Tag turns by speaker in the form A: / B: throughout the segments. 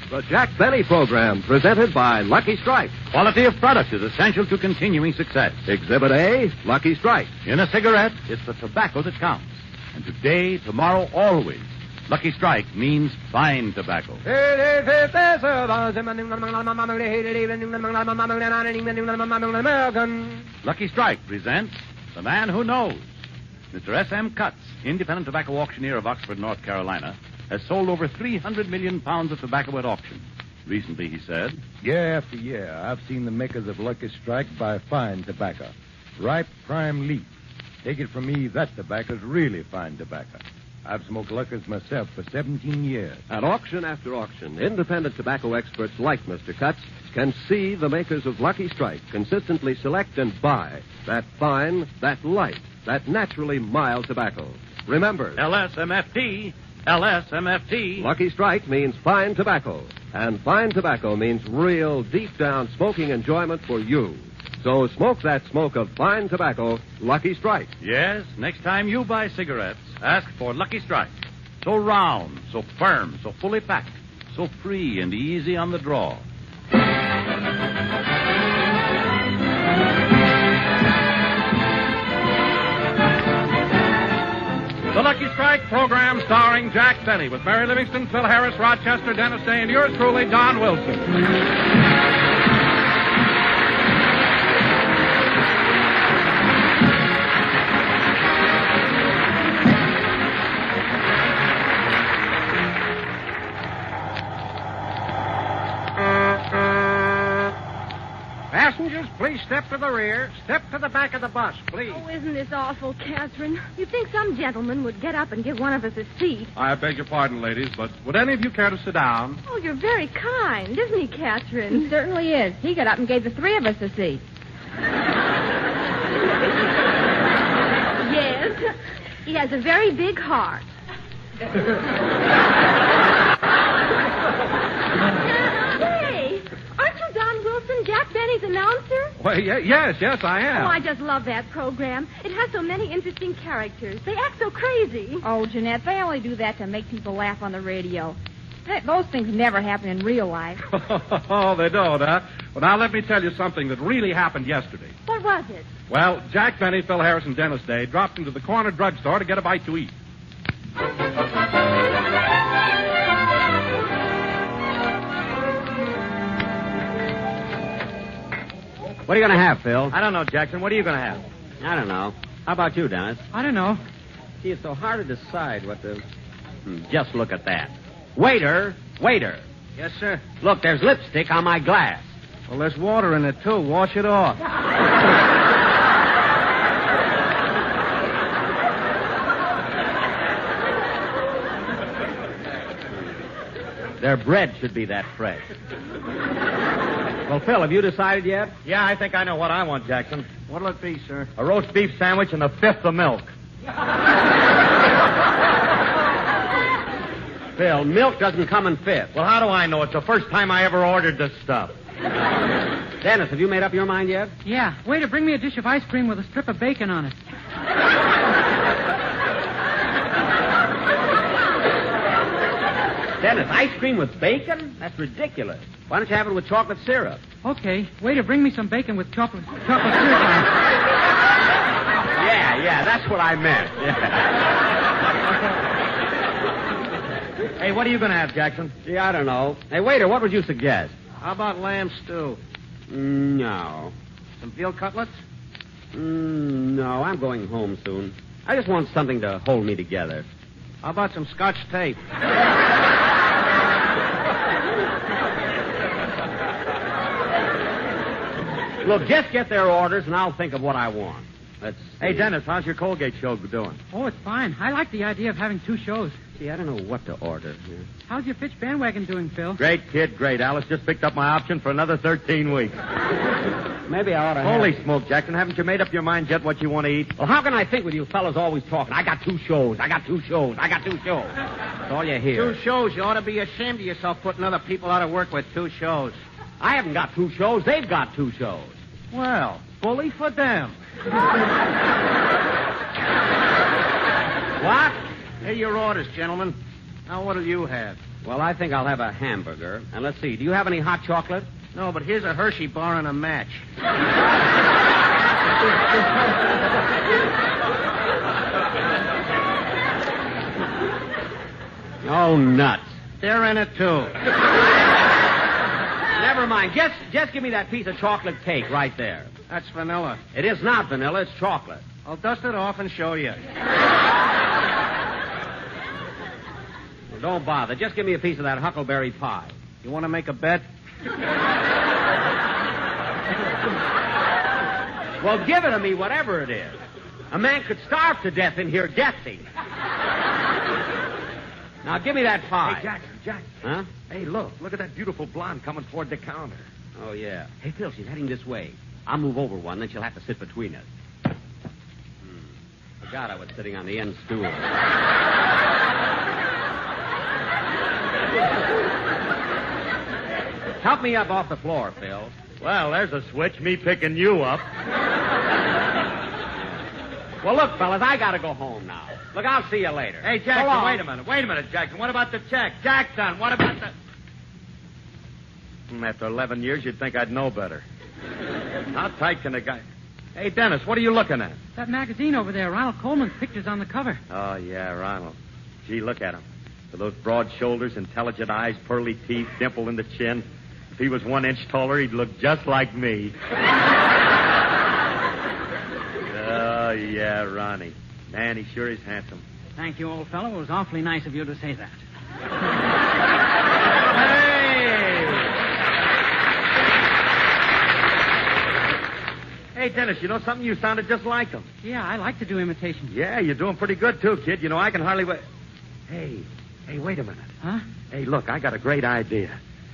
A: The Jack Benny Program, presented by Lucky Strike.
B: Quality of product is essential to continuing success.
A: Exhibit A, Lucky Strike.
B: In a cigarette, it's the tobacco that counts. And today, tomorrow, always, Lucky Strike means fine tobacco. Lucky Strike presents The Man Who Knows. Mr. S.M. Cutts, independent tobacco auctioneer of Oxford, North Carolina, has sold over 300 million pounds of tobacco at auction. Recently, he said,
C: Year after year, I've seen the makers of Lucky Strike buy fine tobacco. Ripe, prime leaf. Take it from me, that tobacco's really fine tobacco. I've smoked Lucky's myself for 17 years.
A: At auction after auction, independent tobacco experts like Mr. Cutts can see the makers of Lucky Strike consistently select and buy that fine, that light, that naturally mild tobacco. Remember,
B: LSMFT, LSMFT.
A: Lucky Strike means fine tobacco, and fine tobacco means real, deep-down smoking enjoyment for you. So smoke that smoke of fine tobacco, Lucky Strike.
B: Yes, next time you buy cigarettes, ask for Lucky Strike. So round, so firm, so fully packed, so free and easy on the draw. The Lucky Strike program starring Jack Benny with Mary Livingston, Phil Harris, Rochester, Dennis Day, and yours truly, Don Wilson.
D: Passengers, please step to the rear. Step to the back of the bus, please.
E: Oh, isn't this awful, Catherine? You'd think some gentleman would get up and give one of us a seat.
D: I beg your pardon, ladies, but would any of you care to sit down?
E: Oh, you're very kind, isn't he, Catherine?
F: He certainly is. He got up and gave the three of us a seat.
E: Yes. He has a very big heart. Hey, aren't you Don Wilson, Jack Benny's announcer?
D: Well, yes, I am.
E: Oh, I just love that program. It has so many interesting characters. They act so crazy.
F: Oh, Jeanette, they only do that to make people laugh on the radio. Those things never happen in real life.
D: Oh, they don't, huh? Well, now let me tell you something that really happened yesterday.
E: What was it?
D: Well, Jack Benny, Phil Harris, and Dennis Day dropped into the corner drugstore to get a bite to eat.
G: What are you going to have, Phil?
H: I don't know, Jackson. What are you going to have?
G: I don't know. How about you, Dennis?
H: I don't know.
G: See, it's so hard to decide what to... Just look at that. Waiter!
H: Yes, sir.
G: Look, there's lipstick on my glass.
H: Well, there's water in it, too. Wash it off.
G: Their bread should be that fresh. Well, Phil, have you decided yet?
H: Yeah, I think I know what I want, Jackson.
D: What'll it be, sir?
H: A roast beef sandwich and a fifth of milk.
G: Phil, milk doesn't come in fifths.
H: Well, how do I know? It's the first time I ever ordered this stuff.
G: Dennis, have you made up your mind yet?
I: Yeah. Waiter, bring me a dish of ice cream with a strip of bacon on it.
G: Dennis, ice cream with bacon? That's ridiculous. Why don't you have it with chocolate syrup?
I: Okay. Waiter, bring me some bacon with chocolate syrup on it.
G: Yeah, that's what I meant. Yeah.
H: Hey, what are you going to have, Jackson?
G: Gee, I don't know. Hey, waiter, what would you suggest?
D: How about lamb stew?
G: No.
D: Some veal cutlets?
G: No, I'm going home soon. I just want something to hold me together.
D: How about some Scotch tape?
G: Look, just get their orders, and I'll think of what I want. Let's see.
H: Hey, Dennis, how's your Colgate show doing?
I: Oh, it's fine. I like the idea of having two shows.
G: Gee, I don't know what to order here.
I: How's your Fitch bandwagon doing, Phil?
H: Great, kid, great. Alice just picked up my option for another 13 weeks.
G: Maybe I ought to
H: Holy smoke, Jackson. Haven't you made up your mind yet what you want to eat?
G: Well, how can I think with you fellas always talking? I got two shows. That's all you hear.
D: 2 shows. You ought to be ashamed of yourself putting other people out of work with 2 shows.
G: I haven't got 2 shows. They've got 2 shows.
D: Well, bully for them.
G: What?
D: Here are your orders, gentlemen. Now, what'll you have?
G: Well, I think I'll have a hamburger. And let's see, do you have any hot chocolate?
H: No, but here's a Hershey bar and a match.
G: Oh, nuts.
H: They're in it, too.
G: Never mind. Just give me that piece of chocolate cake right there.
H: That's vanilla.
G: It is not vanilla, it's chocolate.
H: I'll dust it off and show you.
G: Well, don't bother. Just give me a piece of that huckleberry pie.
H: You want to make a bet?
G: Well, give it to me, whatever it is. A man could starve to death in here guessing. Now, give me that pie.
H: Hey, Jackson.
G: Huh?
H: Hey, look at that beautiful blonde coming toward the counter.
G: Oh, yeah. Hey, Phil, she's heading this way. I'll move over one, then she'll have to sit between us. Forgot I was sitting on the end stool. Help me up off the floor, Phil.
H: Well, there's a switch, me picking you up.
G: Well, look, fellas, I gotta go home now. Look, I'll see you later.
H: Hey, Jackson, wait a minute, Jackson. What about the check? Jackson, what about the... After 11 years, you'd think I'd know better. How tight can a guy... Hey, Dennis, what are you looking at?
I: That magazine over there, Ronald Colman's picture's on the cover.
H: Oh, yeah, Ronald. Gee, look at him. With those broad shoulders, intelligent eyes, pearly teeth, dimple in the chin. If he was 1 inch taller, he'd look just like me. Oh, yeah, Ronnie. Man, he sure is handsome.
I: Thank you, old fellow. It was awfully nice of you to say that.
H: Hey, Dennis, you know something? You sounded just like him.
I: Yeah, I like to do imitations.
H: Yeah, you're doing pretty good, too, kid. You know, I can hardly wait. Hey, wait a minute.
I: Huh?
H: Hey, look, I got a great idea.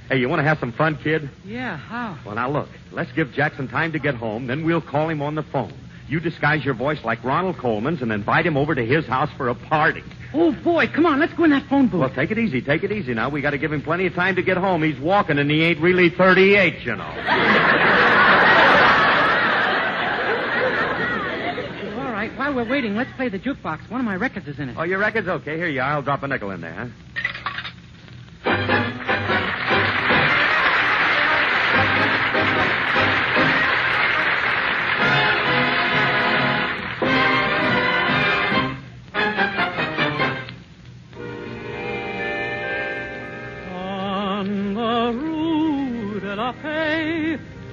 H: Hey, you want to have some fun, kid?
I: Yeah, how?
H: Well, now, look. Let's give Jackson time to get home, then we'll call him on the phone. You disguise your voice like Ronald Colman's and invite him over to his house for a party.
I: Oh, boy, come on, let's go in that phone booth.
H: Well, take it easy now. We got to give him plenty of time to get home. He's walking and he ain't really 38, you know.
I: All right, while we're waiting, let's play the jukebox. One of my records is in it.
H: Oh, your record's okay. Here you are. I'll drop a nickel in there, huh?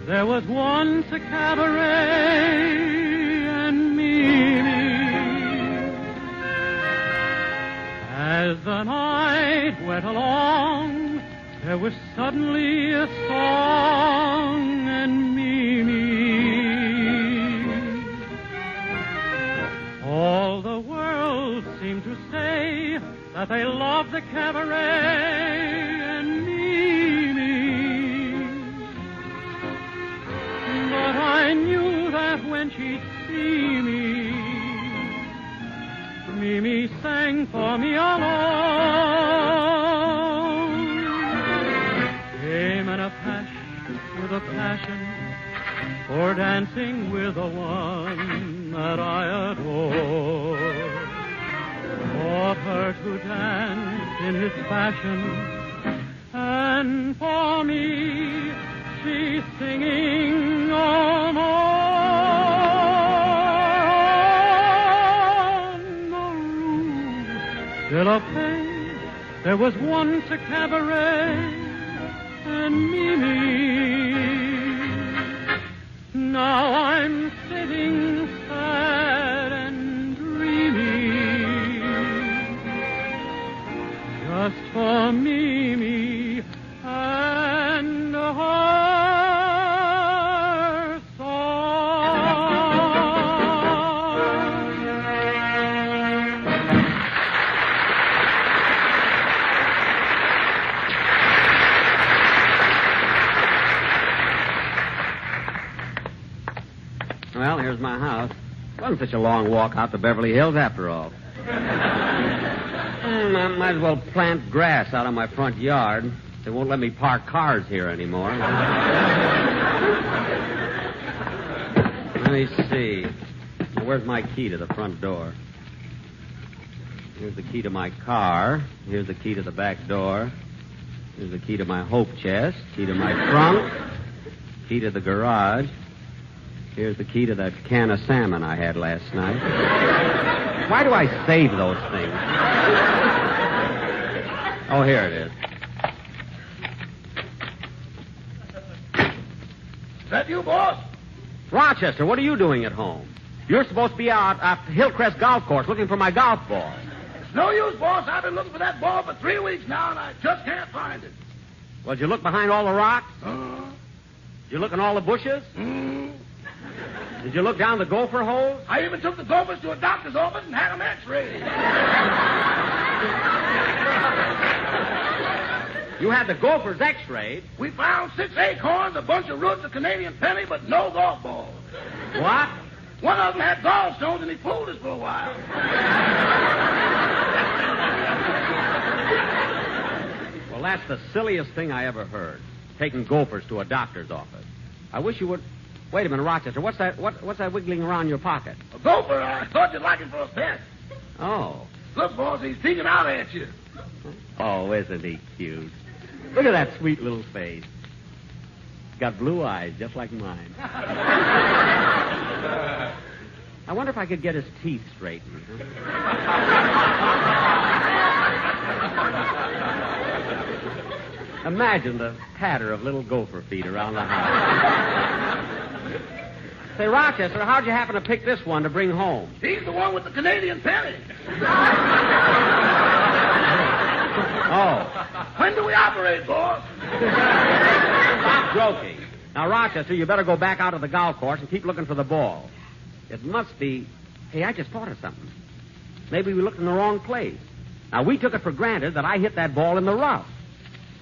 I: There was once a cabaret, and Mimi, as the night went along, there was suddenly a song, and Mimi. All the world seemed to say that they loved the cabaret, and but I knew that when she'd see me, Mimi sang for me alone. Came in a passion, with a passion, for dancing with the one that I adore. Taught her to dance in his fashion, and for me, she's singing on the roof de la Paix. There was once a cabaret, and Mimi. Now I'm sitting sad and dreamy, just for Mimi and her.
G: Well, here's my house. It wasn't such a long walk out to Beverly Hills after all. I might as well plant grass out on my front yard. They won't let me park cars here anymore. Let me see. Where's my key to the front door? Here's the key to my car. Here's the key to the back door. Here's the key to my hope chest, key to my trunk, key to the garage. Here's the key to that can of salmon I had last night. Why do I save those things? Oh, here it is.
J: Is that you, boss?
G: Rochester, what are you doing at home? You're supposed to be out at Hillcrest Golf Course looking for my golf ball.
J: It's no use, boss. I've been looking for that ball for 3 weeks now, and I just can't find it.
G: Well, did you look behind all the rocks? Did you look in all the bushes? Did you look down the gopher holes?
J: I even took the gophers to a doctor's office and had them x-rayed.
G: You had the gophers x-rayed?
J: We found 6 acorns, a bunch of roots, a Canadian penny, but no golf balls.
G: What?
J: One of them had gallstones, and he fooled us for a while.
G: Well, that's the silliest thing I ever heard. Taking gophers to a doctor's office. I wish you would... Wait a minute, Rochester. What's that wiggling around your pocket?
J: A gopher. I thought you'd like it for a pet.
G: Oh.
J: Look, boss, he's peeking out at you.
G: Oh, isn't he cute? Look at that sweet little face. Got blue eyes, just like mine. I wonder if I could get his teeth straightened. Imagine the patter of little gopher feet around the house. Say, Rochester, how'd you happen to pick this one to bring home?
J: He's the one with the Canadian penny.
G: Oh.
J: When do we operate, boss?
G: Stop joking. Now, Rochester, you better go back out to the golf course and keep looking for the ball. It must be... Hey, I just thought of something. Maybe we looked in the wrong place. Now, we took it for granted that I hit that ball in the rough.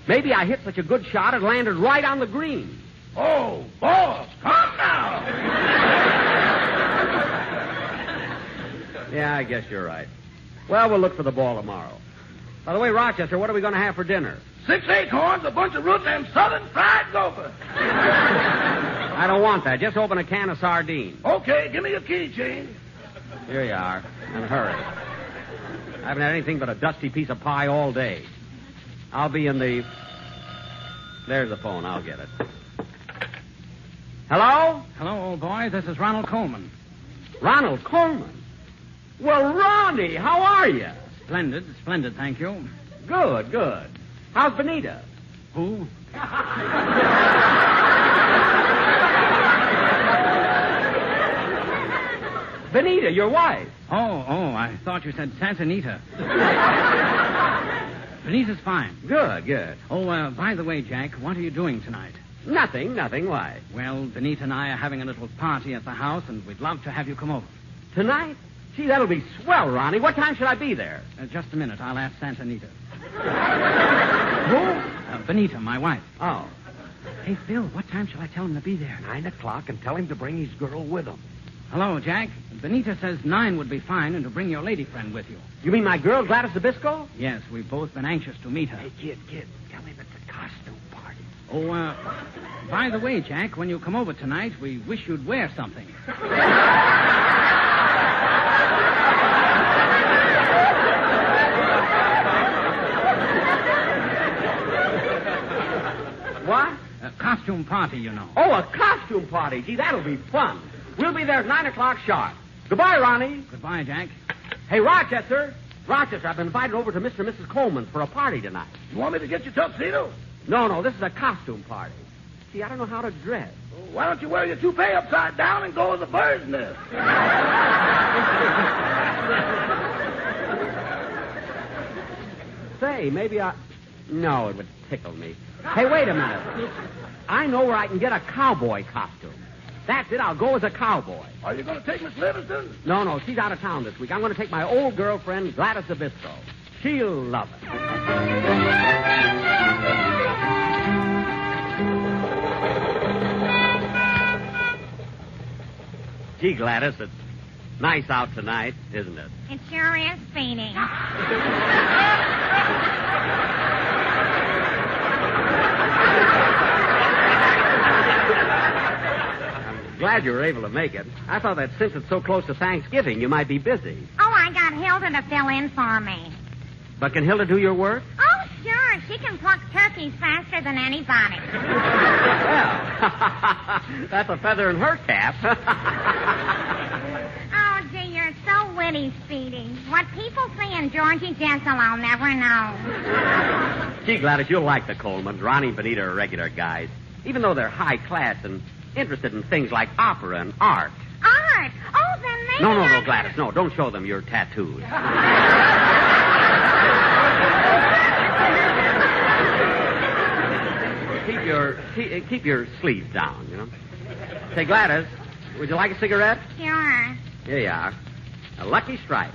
G: Maybe I hit such a good shot it landed right on the green.
J: Oh, boss, calm down.
G: Yeah, I guess you're right. Well, we'll look for the ball tomorrow. By the way, Rochester, what are we going to have for dinner?
J: 6 acorns, a bunch of roots, and southern fried gopher.
G: I don't want that. Just open a can of sardines.
J: Okay, give me your keychain.
G: Here you are. And hurry. I haven't had anything but a dusty piece of pie all day. I'll be in the... There's the phone. I'll get it. Hello?
K: Hello, old boy. This is Ronald Colman.
G: Ronald Colman? Well, Ronnie, how are you?
K: Splendid, thank you.
G: Good, good. How's Benita?
K: Who?
G: Benita, your wife.
K: Oh, I thought you said Santanita. Benita's fine.
G: Good, good.
K: Oh, by the way, Jack, what are you doing tonight?
G: Nothing. Why?
K: Well, Benita and I are having a little party at the house, and we'd love to have you come over.
G: Tonight? Gee, that'll be swell, Ronnie. What time should I be there?
K: Just a minute. I'll ask Santanita.
G: Who?
K: Benita, my wife.
G: Oh.
K: Hey, Phil, what time shall I tell him to be there?
L: 9 o'clock, and tell him to bring his girl with him.
K: Hello, Jack. Benita says 9 would be fine, and to bring your lady friend with you.
G: You mean my girl, Gladys Zabisco?
K: Yes, we've both been anxious to meet her.
L: Hey, kid, tell him it's a costume party.
K: Oh, by the way, Jack, when you come over tonight, we wish you'd wear something.
G: What?
K: A costume party, you know.
G: Oh, a costume party. Gee, that'll be fun. We'll be there at 9 o'clock sharp. Goodbye, Ronnie.
K: Goodbye, Jack.
G: Hey, Rochester. Rochester, I've been invited over to Mr. and Mrs. Colman for a party tonight.
J: You want me to get your tuxedo?
G: No, this is a costume party. See, I don't know how to dress.
J: Well, why don't you wear your toupee upside down and go as a bird's nest?
G: Say, maybe I... No, it would tickle me. Hey, wait a minute. I know where I can get a cowboy costume. That's it. I'll go as a cowboy.
J: Are you going to take Miss Livingston?
G: No, she's out of town this week. I'm going to take my old girlfriend, Gladys Zabisco. She'll love it. Gee, Gladys, it's nice out tonight, isn't it?
M: It sure is, Speedy.
G: Glad you were able to make it. I thought that since it's so close to Thanksgiving, you might be busy.
M: Oh, I got Hilda to fill in for me.
G: But can Hilda do your work?
M: Oh, sure. She can pluck turkey Lucky's faster than anybody.
G: Well, that's a feather in her cap.
M: Oh, gee, you're so witty, Speedy. What people say in Georgie Jessel, I'll never know.
G: Gee, Gladys, you'll like the Colmans. Ronnie and Benita are regular guys, even though they're high class and interested in things like opera and art.
M: Art? Oh, then maybe
G: No, Gladys, no. Don't show them your tattoos. Keep your sleeves down, you know. Say, Gladys, would you like a cigarette?
M: Sure.
G: Here you are. A Lucky Strike.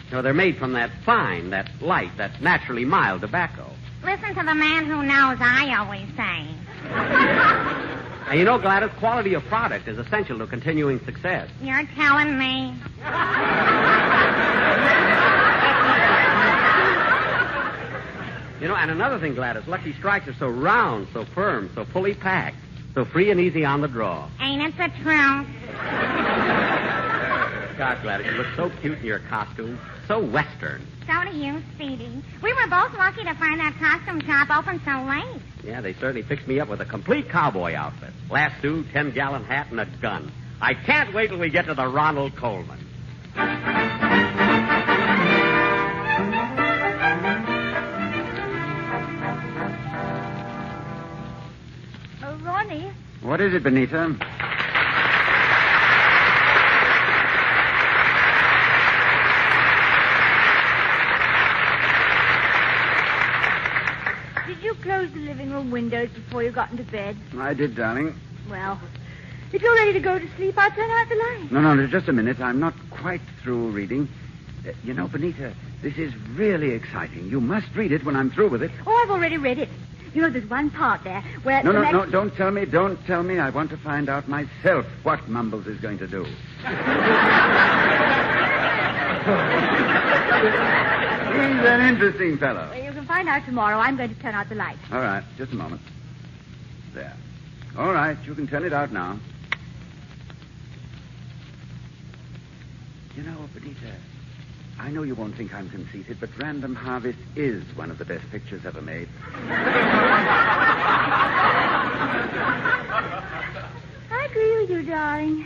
G: You know, they're made from that fine, that light, that naturally mild tobacco.
M: Listen to the man who knows, I always say.
G: And you know, Gladys, quality of product is essential to continuing success.
M: You're telling me.
G: You know, and another thing, Gladys, Lucky Strikes are so round, so firm, so fully packed, so free and easy on the draw.
M: Ain't it the truth?
G: God, Gladys, you look so cute in your costume. So Western.
M: So do you, Speedy. We were both lucky to find that costume shop open so late.
G: Yeah, they certainly fixed me up with a complete cowboy outfit. Lasso, 10-gallon hat, and a gun. I can't wait till we get to the Ronald Colman.
F: Oh, Ronnie.
N: What is it, Benita?
F: Did you close the living room windows before you got into bed?
N: I did, darling.
F: Well, if you're ready to go to sleep, I'll turn out the light.
N: No, just a minute. I'm not quite through reading. You know, Benita, this is really exciting. You must read it when I'm through with it.
F: Oh, I've already read it. You know, there's one part there where...
N: No, don't tell me. Don't tell me. I want to find out myself what Mumbles is going to do. He's an interesting fellow.
F: Well, you can find out tomorrow. I'm going to turn out the light.
N: All right, just a moment. There. All right, you can turn it out now. You know, Benita, I know you won't think I'm conceited, but Random Harvest is one of the best pictures ever made.
F: I agree with you, darling.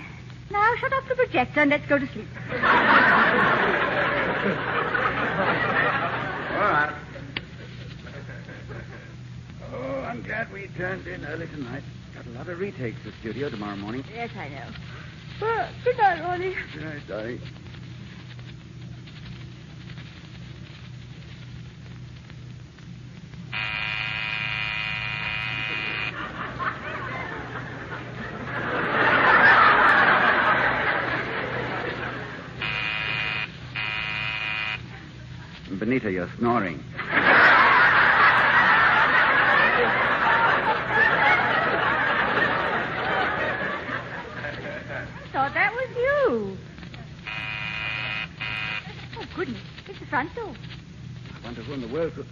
F: Now, shut off the projector and let's go to sleep.
N: All right. Oh, I'm glad we turned in early tonight. Got a lot of retakes to the studio tomorrow morning.
F: Yes, I know. Well, good night, Ronnie.
N: Good night, darling. Benita, you're snoring.
F: I thought that was you. Oh, goodness. It's the front door.
N: I wonder who in the world could...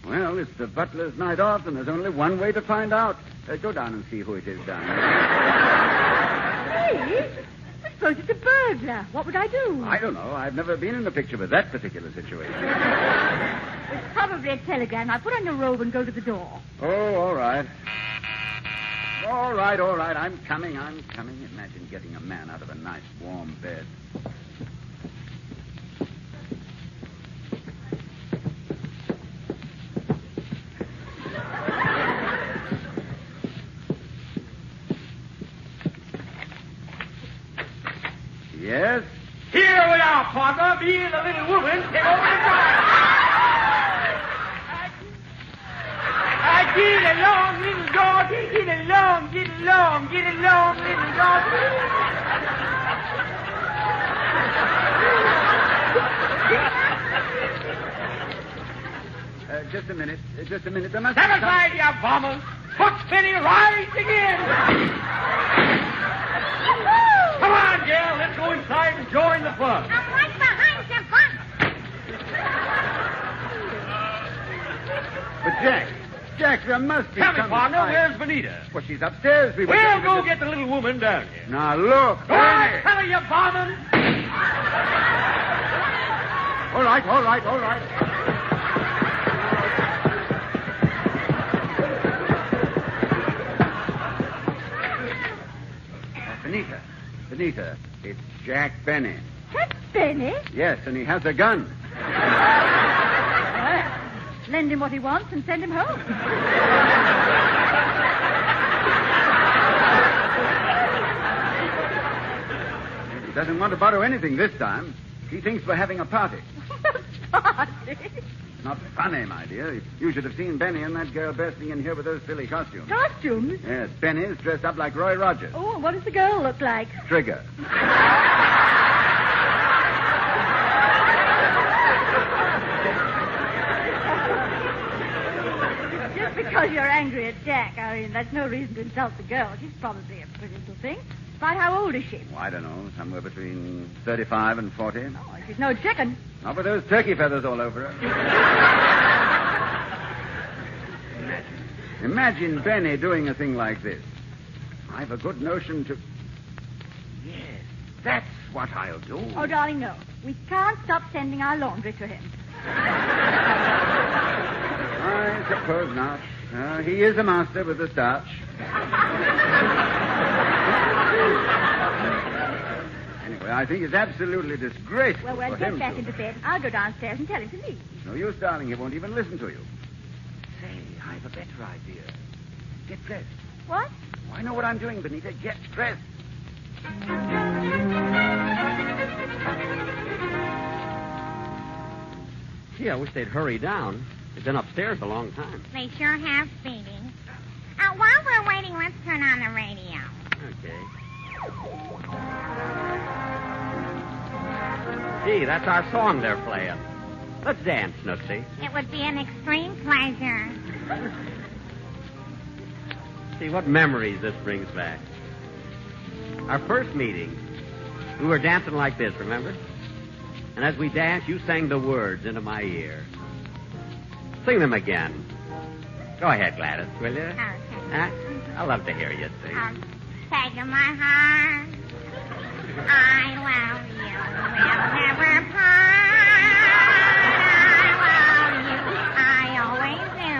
N: Well, it's the butler's night off, and there's only one way to find out. Go down and see who it is down there.
F: Hey, I suppose it's a burglar. What would I do?
N: I don't know. I've never been in a picture with that particular situation.
F: It's probably a telegram. I'll put on your robe and go to the door.
N: Oh, all right. All right. I'm coming. Imagine getting a man out of a nice, warm bed. Yes?
J: Here we are, partner. Me and the little woman came over the fire. Get along, little dog. Get along, little dog.
N: Just a minute. There must
J: Step
N: be
J: aside, you bombers. Foot spinning right again. Come on, girl. Let's go inside and join the fun.
M: I'm right behind you, Buck.
N: But Jack, there must be
J: Tell me,
N: some...
J: partner, where's Benita?
N: Well, she's upstairs.
J: We'll go get the little woman down here.
N: Now, look.
J: Go on, tell her, you bombing.
N: All right. Benita. It's Jack Benny.
E: Jack Benny?
N: Yes, and he has a gun.
E: Well, lend him what he wants and send him home.
N: He doesn't want to borrow anything this time. He thinks we're having a party.
E: Party?
N: Not funny, my dear. You should have seen Benny and that girl bursting in here with those silly costumes.
E: Costumes?
N: Yes, Benny's dressed up like Roy Rogers.
E: Oh, what does the girl look like?
N: Trigger.
E: Just because you're angry at Jack, I mean, that's no reason to insult the girl. She's probably a pretty little thing. About how old is she?
N: Oh, I don't know. Somewhere between 35 and 40.
E: Oh, she's no chicken.
N: Not with those turkey feathers all over her. Imagine Benny doing a thing like this. I've a good notion to... Yes, that's what I'll do.
E: Oh, darling, no. We can't stop sending our laundry to him.
N: I suppose not. He is a master with the starch. Anyway, I think it's absolutely disgraceful
E: Well,
N: for
E: get
N: him
E: back
N: to...
E: into bed. I'll go downstairs and tell him to leave.
N: No use, darling. He won't even listen to you. Say, I've a better idea. Get dressed.
E: What?
N: I know what I'm doing, Benita. Get dressed.
G: Gee, I wish they'd hurry down. They've been upstairs a long time.
M: They sure have, Speedy. While we're waiting, let's turn on the radio.
G: Okay. Gee, that's our song they're playing. Let's dance, Nooksy.
M: It would be an extreme pleasure.
G: See what memories this brings back. Our first meeting, we were dancing like this, remember? And as we danced, you sang the words into my ear. Sing them again. Go ahead, Gladys, will you?
M: Okay.
G: I love to hear you sing.
M: Take my heart. I love you. We'll never part. I love you. I always do.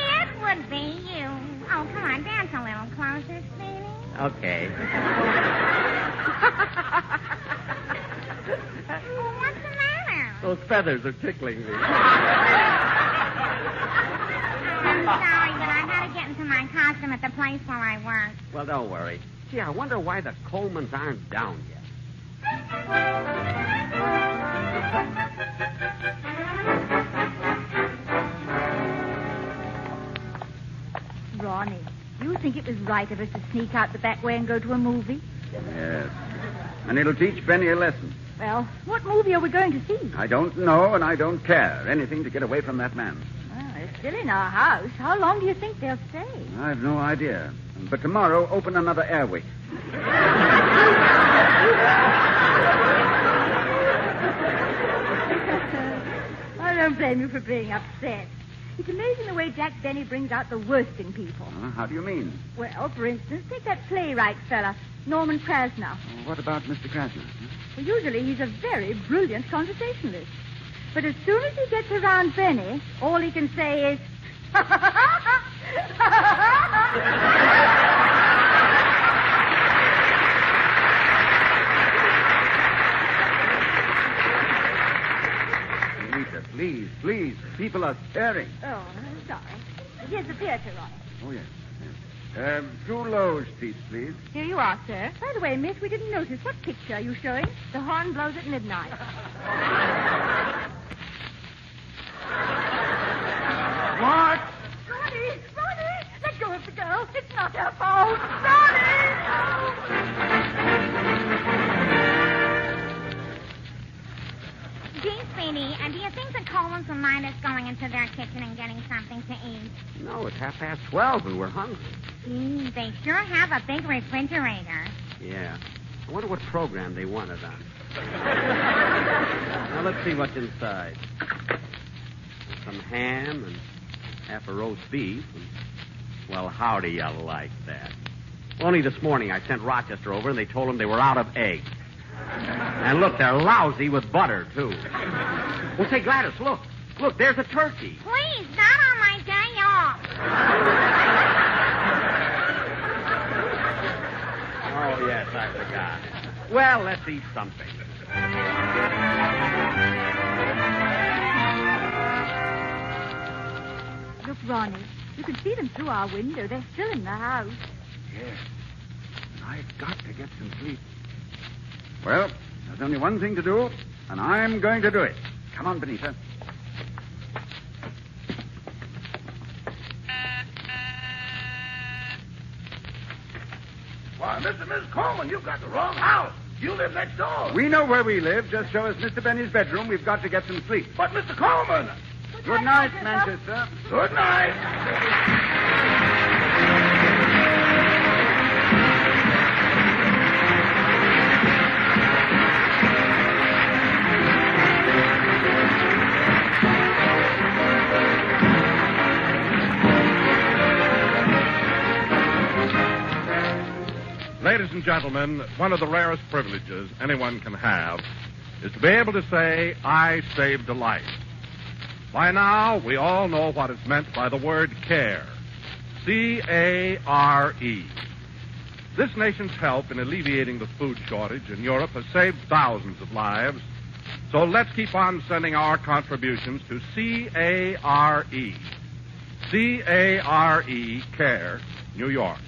M: It would be you. Oh, come on, dance a little closer, Speedy.
G: Okay.
M: Well, what's the matter?
G: Those feathers are tickling me.
M: I'm sorry, but I gotta get into my costume at the place where I work.
G: Well, don't worry. Gee, I wonder why the Colmans aren't down yet.
E: Ronnie, you think it was right of us to sneak out the back way and go to a movie?
N: Yes. And it'll teach Benny a lesson.
E: Well, what movie are we going to see?
N: I don't know, and I don't care. Anything to get away from that man.
E: Well, they're still in our house. How long do you think they'll stay?
N: I've no idea. But tomorrow, open another air wick.
E: I don't blame you for being upset. It's amazing the way Jack Benny brings out the worst in people.
N: How do you mean?
E: Well, for instance, take that playwright fella, Norman Krasnow.
N: What about Mr. Krasner?
E: Well, usually he's a very brilliant conversationalist. But as soon as he gets around Benny, all he can say is...
N: Lisa, please. People are staring.
E: Oh, I'm sorry. Here's the theater, Ronnie.
N: Oh, yes. 2 lows, please.
E: Here you are, sir. By the way, miss, we didn't notice. What picture are you showing? The Horn Blows at Midnight.
N: What?
E: Ronnie! Let go of the girl. It's not her fault. Ronnie!
M: Gee, Speedy, do you think the Colmans will mind us going into their kitchen and getting something to eat?
G: No, it's 12:30 and we're hungry.
M: They sure have a big refrigerator.
G: Yeah. I wonder what program they want us on. Now, let's see what's inside. Some ham and half a roast beef. And, well, how do you like that? Only this morning I sent Rochester over and they told him they were out of eggs. And look, they're lousy with butter, too. Well, say, Gladys, look. Look, there's a turkey.
M: Please, not on my day off.
G: Oh, yes, I forgot. Well, let's eat something.
E: Look, Ronnie, you can see them through our window. They're still in the house.
N: Yes. And I've got to get some sleep. Well, there's only one thing to do, and I'm going to do it. Come on, Benita.
J: Why, Mr. and Mrs. Colman, you've got the wrong house. You live next door.
N: We know where we live. Just show us Mr. Benny's bedroom. We've got to get some sleep.
J: But, Mr. Colman.
N: Good night, Manchester.
J: Good night.
D: Ladies and gentlemen, one of the rarest privileges anyone can have is to be able to say, I saved a life. By now, we all know what is meant by the word care. C-A-R-E. This nation's help in alleviating the food shortage in Europe has saved thousands of lives. So let's keep on sending our contributions to C-A-R-E. C-A-R-E, CARE, New York.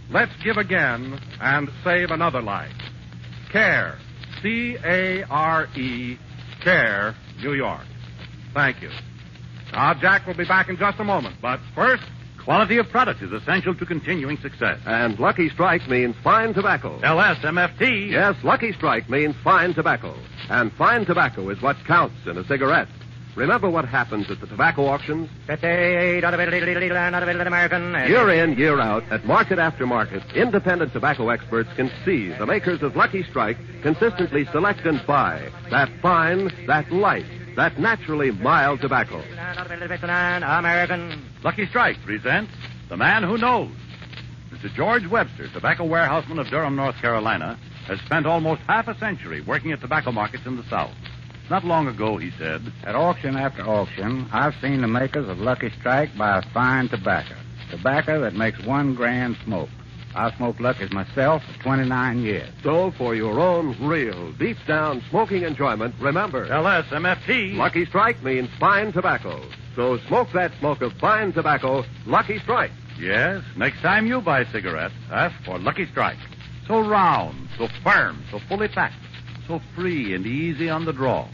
D: Let's give again and save another life. CARE, C-A-R-E, CARE, New York. Thank you. Now, Jack will be back in just a moment, but first...
B: Quality of product is essential to continuing success.
A: And Lucky Strike means fine tobacco.
B: LSMFT.
A: Yes, Lucky Strike means fine tobacco. And fine tobacco is what counts in a cigarette. Remember what happens at the tobacco auctions? Year in, year out, at market after market, independent tobacco experts can see the makers of Lucky Strike consistently select and buy that fine, that light, that naturally mild tobacco.
B: Lucky Strike presents The Man Who Knows. Mr. George Webster, tobacco warehouseman of Durham, North Carolina, has spent almost half a century working at tobacco markets in the South. Not long ago, he said,
K: At auction after auction, I've seen the makers of Lucky Strike buy fine tobacco. Tobacco that makes 1 grand smoke. I've smoked Lucky's myself for 29 years.
A: So for your own real, deep-down smoking enjoyment, remember...
B: LSMFT.
A: Lucky Strike means fine tobacco. So smoke that smoke of fine tobacco, Lucky Strike.
B: Yes, next time you buy cigarettes, ask for Lucky Strike. So round, so firm, so fully packed, so free and easy on the draw.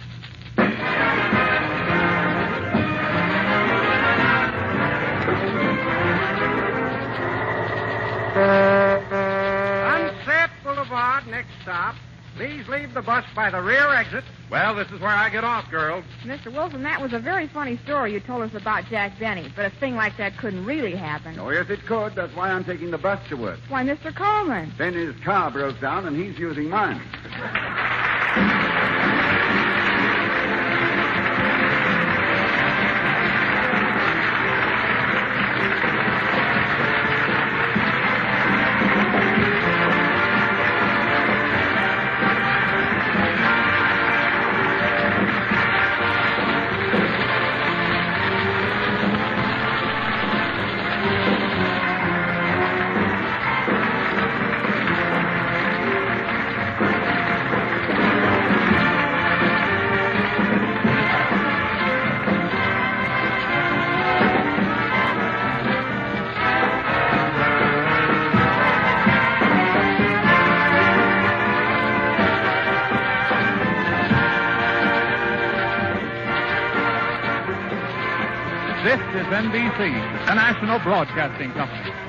K: Sunset Boulevard, next stop. Please leave the bus by the rear exit.
D: Well, this is where I get off, girls.
F: Mr. Wilson, that was a very funny story you told us about Jack Benny, but a thing like that couldn't really happen.
N: Oh, yes, it could. That's why I'm taking the bus to work.
F: Why, Mr. Colman.
N: Benny's car broke down, and he's using mine.
I: This is NBC, the national broadcasting company.